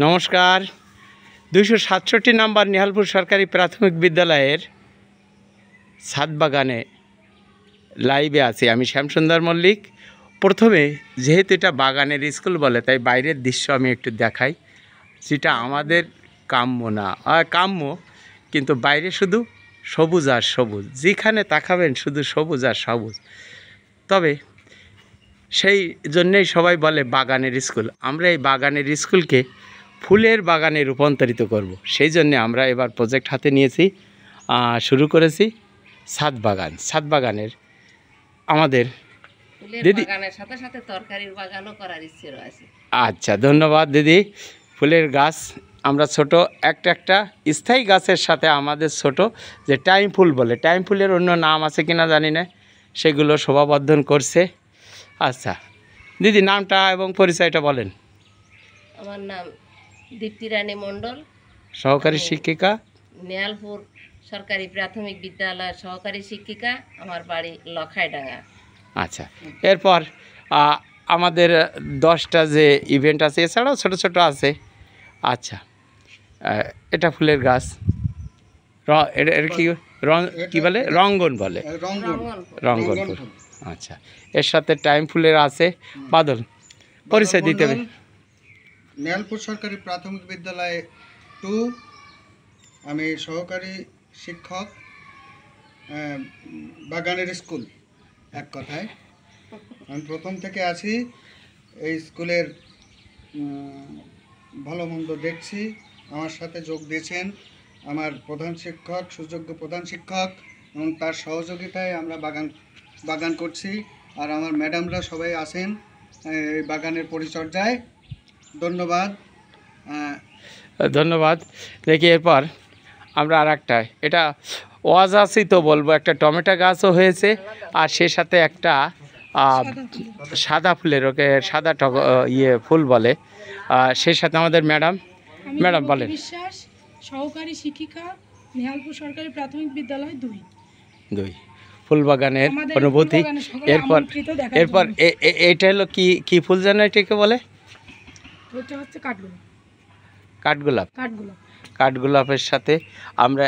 নমস্কার। 267 নম্বর নেহালপুর সরকারি প্রাথমিক বিদ্যালয়ের ছাদ বাগানে লাইভে আছি আমি শ্যামসুন্দর মল্লিক। প্রথমে যেহেতু এটা বাগানের স্কুল বলে তাই বাইরের দৃশ্য আমি একটু দেখাই, যেটা আমাদের কাম্য না, কাম্য কিন্তু বাইরে শুধু সবুজ আর সবুজ, যেখানে তাকাবেন শুধু সবুজ আর সবুজ। তবে সেই জন্যেই সবাই বলে বাগানের স্কুল। আমরা এই বাগানের স্কুলকে ফুলের বাগানে রূপান্তরিত করব। সেই জন্যে আমরা এবার প্রজেক্ট হাতে নিয়েছি, শুরু করেছি ছাদ বাগানের আমাদের দিদি সাথে সাথে তরকারির বাগানও করার ইচ্ছে রয়েছে। আচ্ছা, ধন্যবাদ দিদি। ফুলের গাছ আমরা ছোট একটা স্থায়ী গাছের সাথে আমাদের ছোট যে টাইম ফুল বলে, টাইম ফুলের অন্য নাম আছে কিনা জানি না, সেগুলো শোভাবর্ধন করছে। আচ্ছা দিদি, নামটা এবং পরিচয়টা বলেন। আমার নাম দীপ্তি রানী মণ্ডল, সহকারী শিক্ষিকা, নেহালপুর সরকারি প্রাথমিক বিদ্যালয়ের সহকারী শিক্ষিকা। আমার বাড়ি লখাইডাঙ্গা। আচ্ছা, এরপর আমাদের 10টা যে ইভেন্ট আছে, এছাড়াও ছোট ছোট আছে। আচ্ছা, এটা ফুলের গাছ, এটা কি বলে, রঙ্গন বলে, রঙ্গন ফুল। আচ্ছা, এর সাথে টাইম ফুলের আছে। বাদল, পরিচয় দিতে হবে। নেহালপুর সরকারি প্রাথমিক বিদ্যালয় 2, আমি সহকারী শিক্ষক, বাগানের স্কুল। এক কথায় আমি প্রথম থেকে আছি এই স্কুলের, ভালো মন্দ দেখছি। আমার সাথে যোগ দিয়েছেন আমার প্রধান শিক্ষক, সুযোগ্য প্রধান শিক্ষক, এবং তার সহযোগিতায় আমরা বাগান করছি। আর আমার ম্যাডামরা সবাই আছেন এই বাগানের পরিচর্যায়। ধন্যবাদ। দেখি এরপর আমরা আর একটা, এটা ওয়াজাসি তো বলবো, একটা টমেটো গাছও হয়েছে, আর সে সাথে একটা সাদা ফুলের, ওকে সাদা ফুল বলে। সেই সাথে আমাদের ম্যাডাম বলেন। বিশ্বাস, সহকারী শিক্ষিকা, নেহালপুর সরকারি প্রাথমিক বিদ্যালয় 2 ফুল বাগানের অনুভূতি। এরপর এটা হলো কি ফুল জানো, এটাকে বলে কাঠগোলাপের সাথে আমরা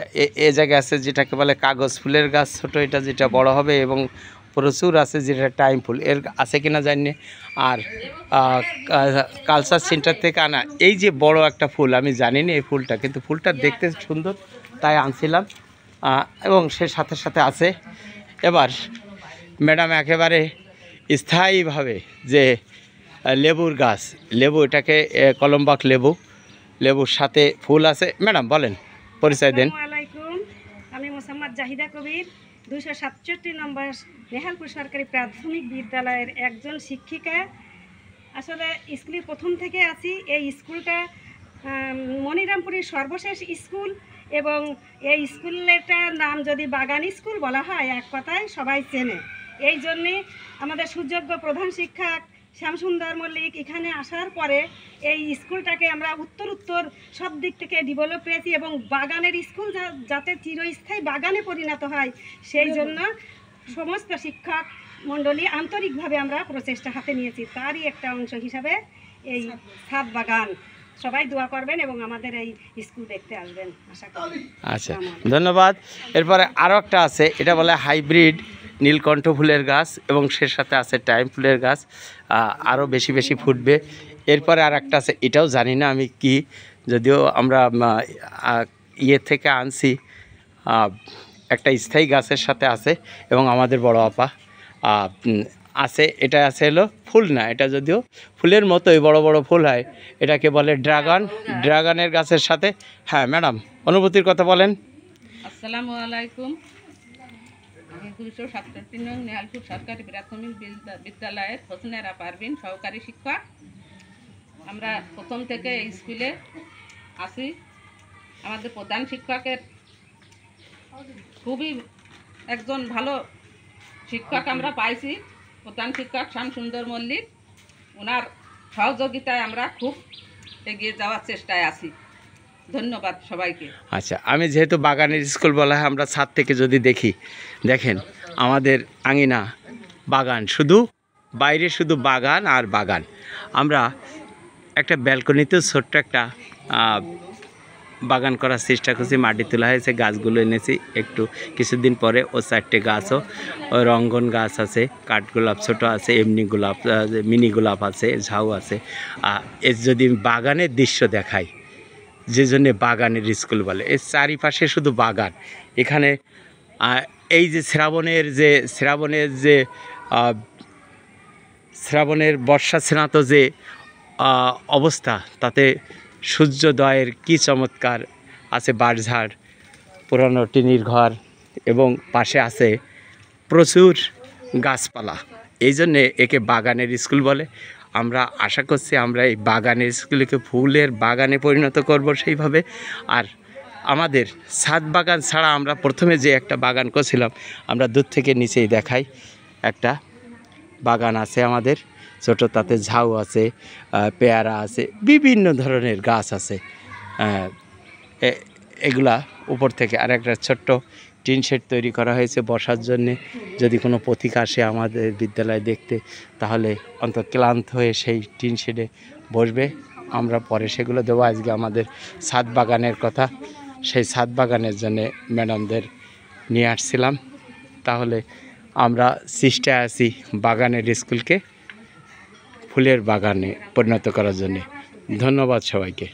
এ জায়গায় আছে যেটাকে বলে কাগজ ফুলের গাছ, ছোট এটা, যেটা বড় হবে, এবং প্রচুর আছে যেটা টাইম ফুল, এর আছে কিনা জানি। আর কালচার সেন্টার থেকে আনা এই যে বড় একটা ফুল, আমি জানি না এই ফুলটা, কিন্তু ফুলটা দেখতে সুন্দর তাই আনছিলাম, এবং সে সাথে সাথে আছে। এবার ম্যাডাম একেবারে স্থায়ীভাবে যে লেবুর গাছ, লেবু, এটাকে কলম্বাক লেবুর সাথে ফুল আছে। ম্যাডাম বলেন, পরিচয় দেন। আমি মোসাম্মদ জাহিদা কবির, 267 নম্বর নেহালপুর সরকারি প্রাথমিক বিদ্যালয়ের একজন শিক্ষিকা। আসলে স্কুলের প্রথম থেকে আছি। এই স্কুলটা মনিরামপুরের সর্বশেষ স্কুল, এবং এই স্কুলটার নাম যদি বাগান স্কুল বলা হয়, এক কথায় সবাই চেনে। এই জন্যে আমাদের সুযোগ্য প্রধান শিক্ষক শ্যামসুন্দর মল্লিক এখানে আসার পরে এই স্কুলটাকে আমরা উত্তর সব দিক থেকে ডেভেলপ পেয়েছি, এবং বাগানের স্কুল যাতে চিরস্থায়ী বাগানে পরিণত হয়, সেই জন্য সমস্ত শিক্ষক মণ্ডলী আন্তরিকভাবে আমরা প্রচেষ্টা হাতে নিয়েছি। তারই একটা অংশ হিসাবে এই ছাদ বাগান। সবাই দোয়া করবেন এবং আমাদের এই স্কুল দেখতে আসবেন, আশা করি। আচ্ছা, ধন্যবাদ। এরপরে আরও একটা আছে, এটা বলে হাইব্রিড নীলকণ্ঠ ফুলের গাছ, এবং সে সাথে আছে টাইম ফুলের গাছ, আরও বেশি ফুটবে। এরপরে আর একটা আছে, এটাও জানি না আমি কি, যদিও আমরা ইয়ে থেকে আনছি, একটা স্থায়ী গাছের সাথে আছে, এবং আমাদের বড় আপা আছে। এটা আছে হলো ফুল না, এটা যদিও ফুলের মতোই বড় ফুল হয়, এটাকে বলে ড্রাগনের গাছের সাথে। হ্যাঁ ম্যাডাম, অনুভূতির কথা বলেন। আসসালামু আলাইকুম। আমি 267 নং নেহালপুর সরকারি প্রাথমিক বিদ্যালয়ের হোসনেরা পারভিন, সহকারী শিক্ষক। আমরা প্রথম থেকে এই স্কুলে আসি। আমাদের প্রধান শিক্ষকের খুবই একজন ভালো শিক্ষক আমরা পাইছি, প্রধান শিক্ষক শ্যামসুন্দর মল্লিক। ওনার সহযোগিতায় আমরা খুব এগিয়ে যাওয়ার চেষ্টায় আছি। ধন্যবাদ সবাইকে। আচ্ছা, আমি যেহেতু বাগানের স্কুল বলা হয়, আমরা ছাদ থেকে যদি দেখেন আমাদের আঙিনা বাগান, শুধু বাইরে শুধু বাগান আর বাগান। আমরা একটা ব্যালকনিতেও ছোট্ট একটা বাগান করার চেষ্টা করছি। মাটি তোলা হয়েছে, গাছগুলো এনেছি। একটু কিছুদিন পরে ও 4টে গাছও, রঙ্গন গাছ আছে, কাঠগোলাপ ছোটো আছে, এমনি গোলাপ, মিনি গোলাপ আছে, ঝাউ আছে। এর যদি বাগানের দৃশ্য দেখাই, যে জন্যে বাগানের স্কুল বলে, এর চারিপাশে শুধু বাগান। এখানে এই যে শ্রাবণের বর্ষা স্নাত যে অবস্থা, তাতে সূর্যোদয়ের কি চমৎকার আছে। বাঁশঝাড়, পুরানো টিনির ঘর এবং পাশে আছে প্রচুর গাছপালা। এই জন্যে একে বাগানের স্কুল বলে। আমরা আশা করছি আমরা এই বাগানের স্কুলকে ফুলের বাগানে পরিণত করব সেইভাবে। আর আমাদের ছাদ বাগান ছাড়া আমরা প্রথমে যে একটা বাগান করছিলাম, আমরা দূর থেকে নিচেই দেখাই, একটা বাগান আছে আমাদের ছোটো, তাতে ঝাউ আছে, পেয়ারা আছে, বিভিন্ন ধরনের গাছ আছে। এগুলা উপর থেকে আর একটা ছোট্ট টিন শেড তৈরি করা হয়েছে বসার জন্যে। যদি কোনো পথিক আসে আমাদের বিদ্যালয় দেখতে, তাহলে অন্তত ক্লান্ত হয়ে সেই টিন শেডে বসবে। আমরা পরে সেগুলো দেবো। আজকে আমাদের ছাদ বাগানের কথা, সেই ছাদ বাগানের জন্যে ম্যাডামদের নিয়ে আসছিলাম। তাহলে আমরা চেষ্টায় আছি বাগানের স্কুলকে ফুলের বাগানে পরিণত করার জন্যে। ধন্যবাদ সবাইকে।